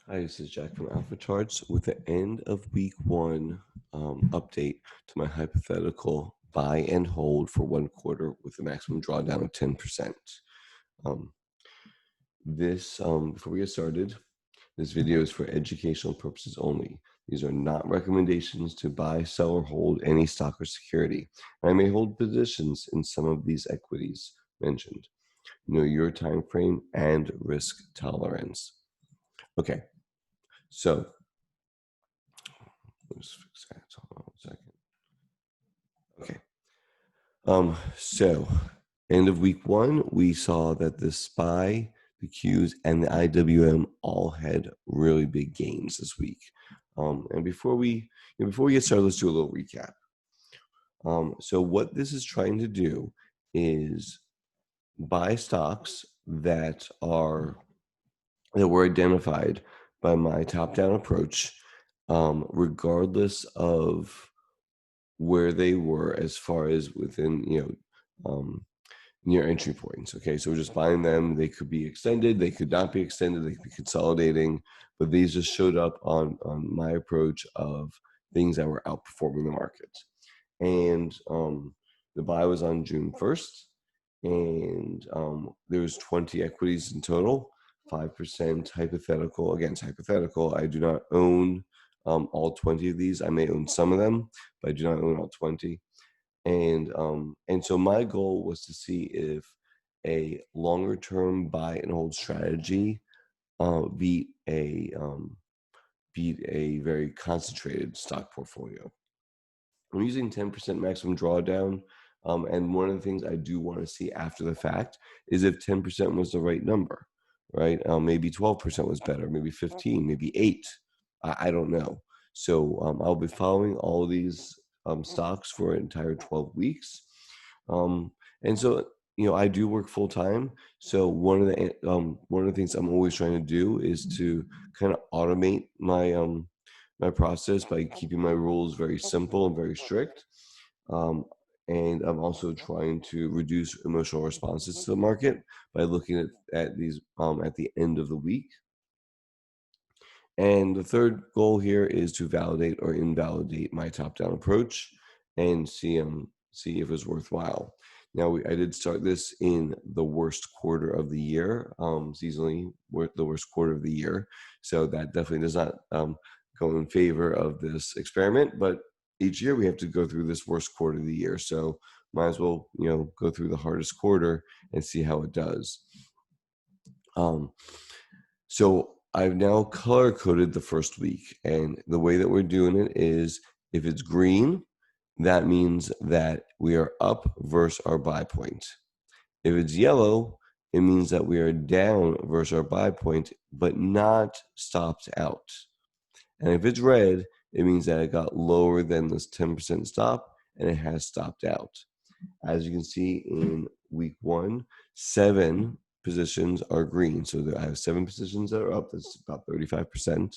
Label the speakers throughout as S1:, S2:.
S1: Hi, this is Jack from Alpha Charts with the end of week one update to my hypothetical buy and hold for 1 quarter with a maximum drawdown of 10%. Um, before we get started, this video is for educational purposes only. These are not recommendations to buy, sell, or hold any stock or security. I may hold positions in some of these equities mentioned. Know your time frame and risk tolerance. Okay, so let's fix that. Hold on 1 second. Okay. So end of week one, we saw that the SPY, the Qs, and the IWM all had really big gains this week. And before we get started, let's do a little recap. So what this is trying to do is buy stocks that were identified by my top-down approach, regardless of where they were as far as within near entry points. Okay, so we're just buying them. They could be extended, they could not be extended, they could be consolidating, but these just showed up on my approach of things that were outperforming the market. And the buy was on June 1st, and there was 20 equities in total, 5% hypothetical. Again, it's hypothetical. I do not own all 20 of these. I may own some of them, but I do not own all 20. And so my goal was to see if a longer term buy and hold strategy beat a very concentrated stock portfolio. I'm using 10% maximum drawdown. And one of the things I do want to see after the fact is if 10% was the right number, right? Maybe 12% was better, maybe 15, maybe 8. I don't know. So I'll be following all these stocks for an entire 12 weeks. And so, I do work full time. So one of the things I'm always trying to do is to kind of automate my process by keeping my rules very simple and very strict. Um, and I'm also trying to reduce emotional responses to the market by looking at these at the end of the week. And the third goal here is to validate or invalidate my top-down approach and see if it's worthwhile. Now, I did start this in the worst quarter of the year, seasonally the worst quarter of the year. So that definitely does not go in favor of this experiment. But each year we have to go through this worst quarter of the year. So might as well, go through the hardest quarter and see how it does. So I've now color coded the first week, and the way that we're doing it is if it's green, that means that we are up versus our buy point. If it's yellow, it means that we are down versus our buy point, but not stopped out. And if it's red, it means that it got lower than this 10% stop and it has stopped out. As you can see in week one, 7 positions are green. So I have 7 positions that are up. That's about 35%.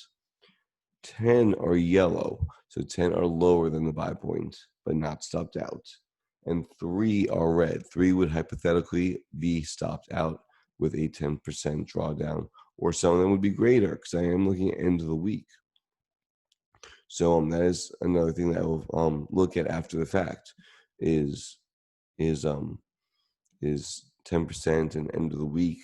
S1: 10 are yellow. So 10 are lower than the buy point, but not stopped out. And 3 are red. 3 would hypothetically be stopped out with a 10% drawdown, or some of them would be greater because I am looking at end of the week. So that is another thing that I will look at after the fact is 10% and end of the week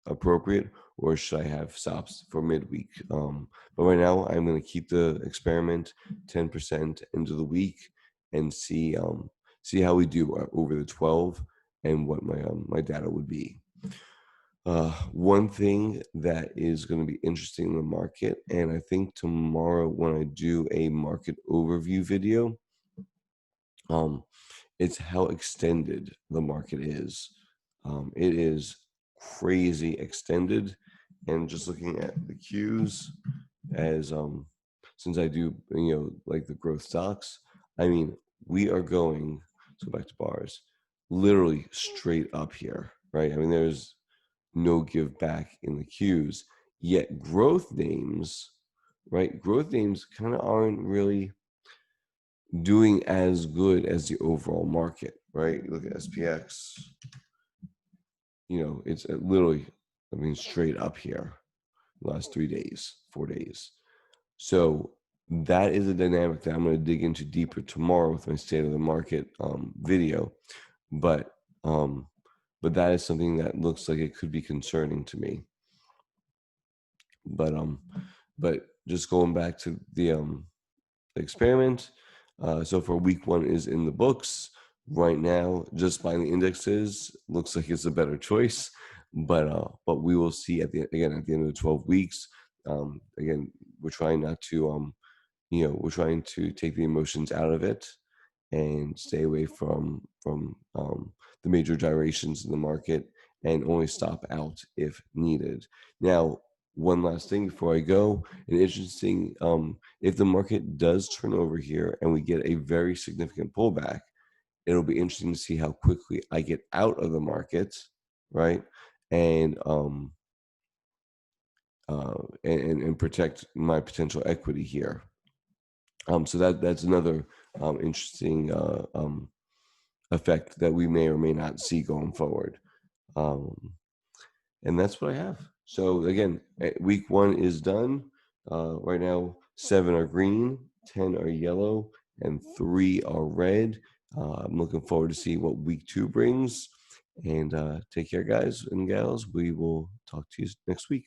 S1: appropriate, or should I have stops for midweek? But right now, I'm going to keep the experiment 10% end of the week and see how we do over the 12 and what my data would be. One thing that is going to be interesting in the market, and I think tomorrow when I do a market overview video, it's how extended the market is. It is crazy extended, and just looking at the Qs as since I do like the growth stocks, I mean we are going, let's go back to bars, literally straight up here, right? I mean there's no give back in the Qs, yet growth names, right? Growth names kind of aren't really doing as good as the overall market, right? You look at SPX, it's literally, I mean, straight up here. last 3 days, 4 days. So that is a dynamic that I'm going to dig into deeper tomorrow with my state of the market video. But that is something that looks like it could be concerning to me. But just going back to the experiment. So for week one is in the books right now. Just buying the indexes looks like it's a better choice, but we will see at the end of the 12 weeks. Again, we're trying not to we're trying to take the emotions out of it and stay away from the major gyrations in the market and only stop out if needed. Now, one last thing before I go, an interesting if the market does turn over here and we get a very significant pullback, it'll be interesting to see how quickly I get out of the market, right? And and protect my potential equity here. So that's another interesting effect that we may or may not see going forward. And that's what I have. So again, week one is done. Right now, 7 are green, 10 are yellow, and 3 are red. I'm looking forward to see what week two brings. And take care, guys and gals. We will talk to you next week.